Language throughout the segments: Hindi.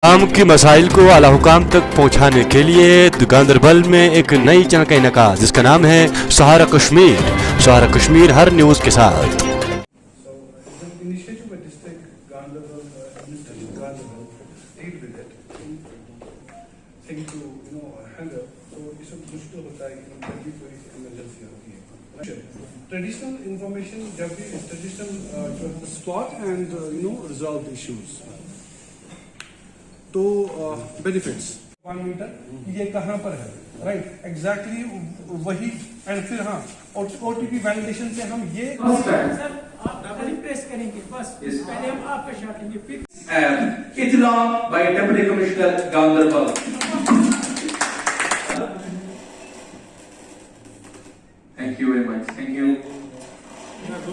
आम की मसाइल को आला हुकाम तक पहुँचाने के लिए गांदरबल में एक नई चैनल का इनेकाद जिसका नाम है सहारा कश्मीर। सहारा कश्मीर हर न्यूज़ के साथ। ट्रेडिशनल इंफॉर्मेशन जब भी traditional spot and resolve issues तो बेनिफिट्स 1 मीटर ये कहाँ पर है, राइट, एग्जैक्टली वही। एंड फिर हाँ ओटीपी वैलिडेशन से हम ये सर आप प्रेस करेंगे बस, पहले हम आपका शॉट लेंगे फिर इतना by deputy commissioner Ganderbal. Thank you very much, thank you.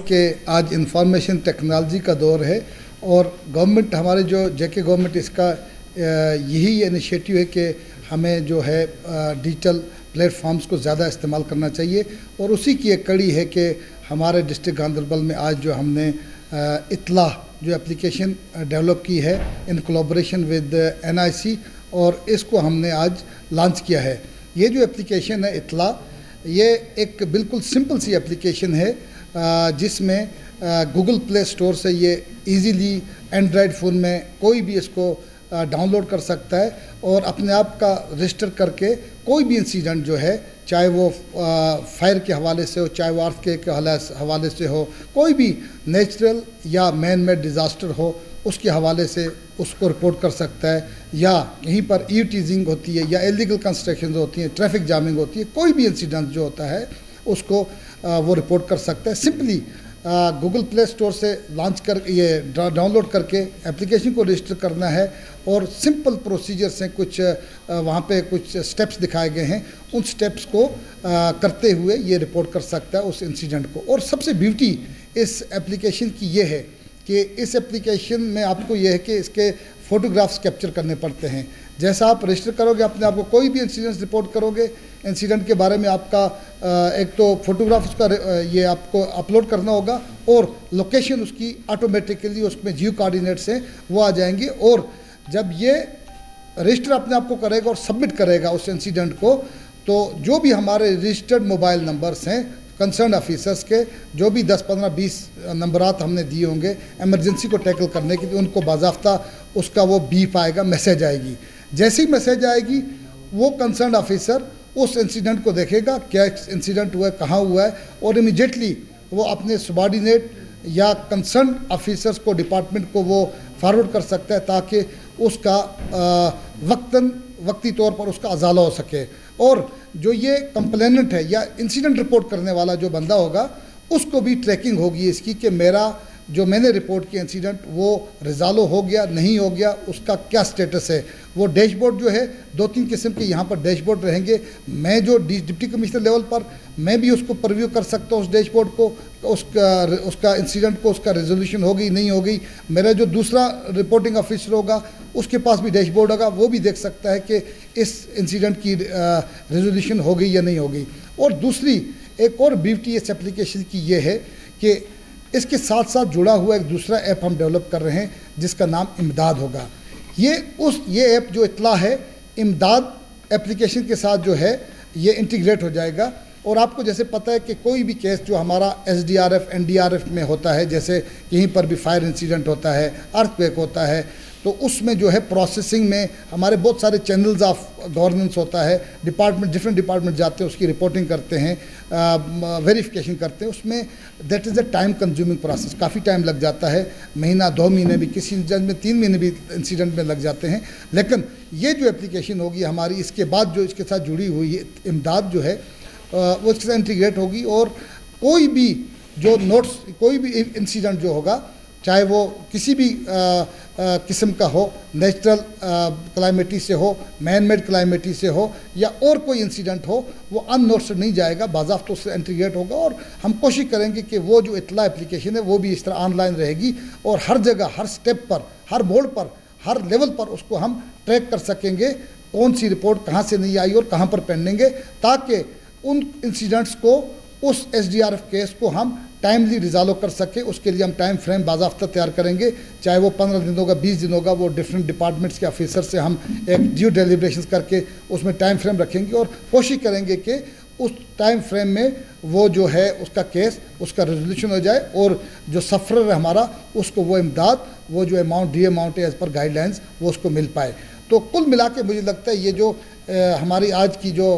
कि आज इंफॉर्मेशन टेक्नोलॉजी का दौर है और गवर्नमेंट हमारे जो जेके गवर्नमेंट इसका यही इनिशिएटिव है कि हमें जो है डिजिटल प्लेटफॉर्म्स को ज़्यादा इस्तेमाल करना चाहिए और उसी की एक कड़ी है कि हमारे डिस्ट्रिक्ट गांदरबल में आज जो हमने इतला जो एप्लीकेशन डेवलप की है इन कोलैबोरेशन विद NIC और इसको हमने आज लॉन्च किया है। ये जो एप्लीकेशन है इतला, ये एक बिल्कुल सिंपल सी एप्लीकेशन है जिसमें गूगल प्ले स्टोर से ये इजीली एंड्रॉयड फ़ोन में कोई भी इसको डाउनलोड कर सकता है और अपने आप का रजिस्टर करके कोई भी इंसिडेंट जो है, चाहे वो फायर के हवाले से हो, चाहे वो अर्थक्वेक के हवाले से हो, कोई भी नेचुरल या मैन मेड डिज़ास्टर हो, उसके हवाले से उसको रिपोर्ट कर सकता है। या यहीं पर टीजिंग होती है या इलीगल कंस्ट्रक्शन होती हैं, ट्रैफिक जामिंग होती है, कोई भी इंसिडेंट जो होता है उसको वो रिपोर्ट कर सकता है। सिंपली गूगल प्ले स्टोर से लॉन्च कर ये डाउनलोड करके एप्लीकेशन को रजिस्टर करना है और सिंपल प्रोसीजर से कुछ वहाँ पे कुछ स्टेप्स दिखाए गए हैं, उन स्टेप्स को करते हुए ये रिपोर्ट कर सकता है उस इंसिडेंट को। और सबसे ब्यूटी इस एप्लीकेशन की ये है कि इस एप्लीकेशन में आपको ये है कि इसके फ़ोटोग्राफ्स कैप्चर करने पड़ते हैं। जैसा आप रजिस्टर करोगे अपने आप को, कोई भी इंसिडेंट रिपोर्ट करोगे, इंसिडेंट के बारे में आपका एक तो फोटोग्राफ उसका ये आपको अपलोड करना होगा और लोकेशन उसकी ऑटोमेटिकली उसमें जियो कोऑर्डिनेट्स हैं वो आ जाएंगे। और जब ये रजिस्टर अपने आप को करेगा और सबमिट करेगा उस इंसिडेंट को, तो जो भी हमारे रजिस्टर्ड मोबाइल नंबर्स हैं कंसर्न ऑफिसर्स के, जो भी 10, 15, 20 नंबरात हमने दिए होंगे इमरजेंसी को टैकल करने के लिए, उनको बाज़ाफ्ता उसका वो बीप आएगा, मैसेज आएगी। जैसे ही मैसेज आएगी वो कंसर्न ऑफिसर उस इंसिडेंट को देखेगा, क्या इंसिडेंट हुआ है, कहाँ हुआ है, और इमीडिएटली वो अपने सबॉर्डिनेट या कंसर्न ऑफिसर्स को, डिपार्टमेंट को वो फॉरवर्ड कर सकता है ताकि उसका वक्ती तौर पर उसका अजाला हो सके। और जो ये कंप्लेनेंट है या इंसिडेंट रिपोर्ट करने वाला जो बंदा होगा उसको भी ट्रैकिंग होगी इसकी कि मेरा जो मैंने रिपोर्ट किया इंसिडेंट वो रिजॉल्व हो गया, नहीं हो गया, उसका क्या स्टेटस है। वो डैशबोर्ड जो है 2-3 किस्म के यहाँ पर डैशबोर्ड रहेंगे। मैं जो डिप्टी कमिश्नर लेवल पर मैं भी उसको परव्यू कर सकता हूँ उस डैशबोर्ड को, उसका इंसिडेंट को, उसका रेजोल्यूशन हो गई नहीं हो गई। मेरा जो दूसरा रिपोर्टिंग ऑफिसर होगा उसके पास भी डैशबोर्ड होगा, वो भी देख सकता है कि इस इंसिडेंट की रेजोल्यूशन हो गई या नहीं हो गई। और दूसरी एक और ब्यूटी इस एप्लीकेशन की ये है कि इसके साथ साथ जुड़ा हुआ एक दूसरा ऐप हम डेवलप कर रहे हैं जिसका नाम इमदाद होगा। ये ऐप जो इतला है, इमदाद एप्लीकेशन के साथ जो है ये इंटीग्रेट हो जाएगा। और आपको जैसे पता है कि कोई भी केस जो हमारा SDRF NDRF में होता है, जैसे कहीं पर भी फायर इंसिडेंट होता है, अर्थक्वेक होता है, तो उसमें जो है प्रोसेसिंग में हमारे बहुत सारे चैनल्स ऑफ गवर्नेंस होता है, डिफरेंट डिपार्टमेंट जाते हैं, उसकी रिपोर्टिंग करते हैं, वेरिफिकेशन करते हैं। उसमें that is a time consuming process, काफ़ी टाइम लग जाता है, महीना 2 महीने भी, किसी इंसिडेंट में 3 महीने भी इंसिडेंट में लग जाते हैं। लेकिन ये जो एप्लीकेशन होगी हमारी, इसके बाद जो इसके साथ जुड़ी हुई इमदाद जो है वो इसके साथ इंटीग्रेट होगी और कोई भी जो नोट्स, कोई भी इंसिडेंट जो होगा, चाहे वो किसी भी किस्म का हो, नेचुरल क्लाइमेटी से हो, मैन मेड क्लाइमेटी से हो या और कोई इंसिडेंट हो, वो अननोटिस्ड नहीं जाएगा, बाज़ाब्ता उससे इंटीग्रेट होगा। और हम कोशिश करेंगे कि वो जो इतला एप्लीकेशन है वो भी इस तरह ऑनलाइन रहेगी और हर जगह, हर स्टेप पर, हर मोड़ पर, हर लेवल पर उसको हम ट्रैक कर सकेंगे, कौन सी रिपोर्ट कहाँ से नहीं आई और कहाँ पर पेंडिंग है, ताकि उन इंसिडेंट्स को उस SDRF केस को हम टाइमली रिजॉल्व कर सके, उसके लिए हम टाइम फ्रेम बाज़ाब्ता तैयार करेंगे, चाहे वो 15 दिन होगा, 20 दिन होगा, वो डिफरेंट डिपार्टमेंट्स के ऑफिसर से हम एक ड्यू डेलिब्रेशन करके उसमें टाइम फ्रेम रखेंगे और कोशिश करेंगे कि उस टाइम फ्रेम में वो जो है उसका केस, उसका रेजोल्यूशन हो जाए और जो सफ़रर है हमारा उसको वो इमदाद, वो जो अमाउंट डी अमाउंट है एज़ पर गाइडलाइंस वो उसको मिल पाए। तो कुल मिला के मुझे लगता है ये जो हमारी आज की जो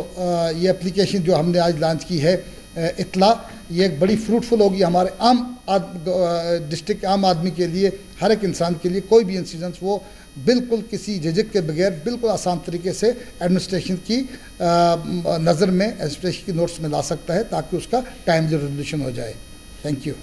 ये एप्लीकेशन जो हमने आज लॉन्च की है इतला, ये एक बड़ी फ्रूटफुल होगी हमारे आम डिस्ट्रिक्ट के आम आदमी के लिए, हर एक इंसान के लिए। कोई भी इंसिडेंस वो बिल्कुल किसी झिझक के बगैर बिल्कुल आसान तरीके से एडमिनिस्ट्रेशन की नज़र में, एडमिनिस्ट्रेशन की नोट्स में ला सकता है ताकि उसका टाइमली रेजोल्यूशन हो जाए। Thank you.